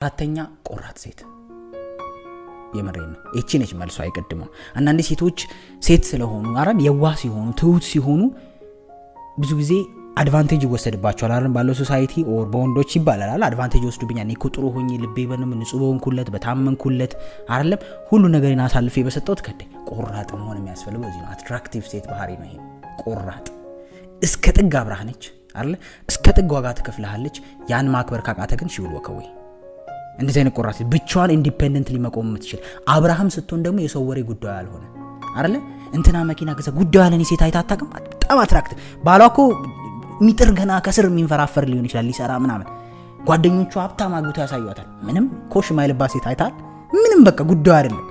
አራተኛ ቆራጥ ሴት የመረኝ ነው እቺ ነች መልሶ አይቀድመው አንዳንድ ሴቶች ሴት ስለሆኑ አራም የዋህ ሲሆኑ ትሁት ሲሆኑ ብዙ ጊዜ አድቫንቴጅ ይወሰድባቸዋል አይደል ባለው ሶሳይቲ ኦር በወንዶች ይባላል አድቫንቴጅ ወስዱብኛል እኔ ጥሩ ሆኜ ልቤ በንም ንጹህ በሆንኩለት በታመንኩለት አይደለም ሁሉ ነገርን አሳልፌ በሰጠሁት ከደ ቆራጥ መሆን የሚያስፈልገው እዚህ ነው አትራክቲቭ ሴት ባህሪ ነው ይሄ ቆራጥ እስከ ጥግ አብራህ ነች አይደል እስከ ጥግ ዋጋ ትከፍልሃለች ያን ማክበር ካቃተ ግን ሽውል ወከው እንደዚህ አይነት ቆራጥ ብቻዋን ኢንዲፔንደንትሊ መቆም የምትችል አብርሃም ስትሆን ደግሞ የሰው ወሬ ጉዳይ ያልሆነ አይደል እንትና መኪና ከዛ ጉዳይ ያለኝ ሴት አይታጣቅም በጣም አትራክት ባሏኮ ሚጥር ገና ከስር የሚንፈራፈር ሊሆን ይችላል ሊሰራ ምናምን ጓደኞቹ ሀብታም አግብቶ ያሳዩታል ምንም ኮሽ ማይልባት ሴት አይታል ምንም በቃ ጉዳይ አይደለም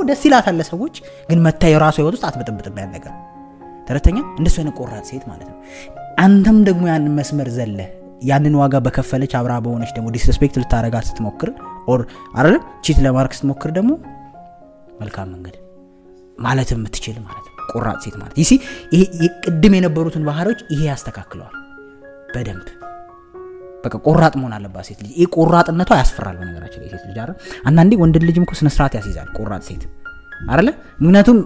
ደስ ይላታል ለሰዎች ግን መታይ ራሱ ህይወት ውስጥ አትበጥብጥም ያን ነገር ተረተኛ እንደሱ አይነት ቆራጥ ሴት ማለት ነው አንተም ደግሞ ያን መስመር ዘለ ያንን ዋጋ በከፈለች አብራ በሆነች ደግሞ ዲስሪስፔክት ልታረጋት ስትሞክር ኦር አይደለም ቺት ለማርክ ስትሞክር ደግሞ መልካም መንገድ ማለት የምትችል ማለት ነው ቆራጥ ሴት ማለት ይሲ ይሄ ቅድም የነበሩትን ባህሪዎች ይሄ ያስተካክለዋል በደንብ በቃ ቆራጥ መሆን አለባት ሴት ልጅ ይሄ ቆራጥነቷ ያስፈራል በነገራችን ላይ ሴት ልጅ አይደል አንዳንዴ ወንድ ልጅም እኮ ስነ ስርዓት ያስይዛል ቆራጥ ሴት አይደል ምክንያቱም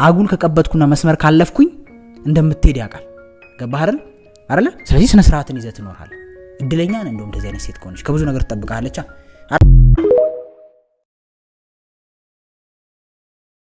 አጉል ከቀበጥኩና መስመር ካለፍኩኝ እንደምትሄድ ያውቃል ገባህ አይደል ስለዚህ ስነ ስርዓትን ይዘት ይኖርሃል እድለኛ ነን እንደዚህ አይነት ሴት ከሆነች ከብዙ ነገር ተጠብቃለች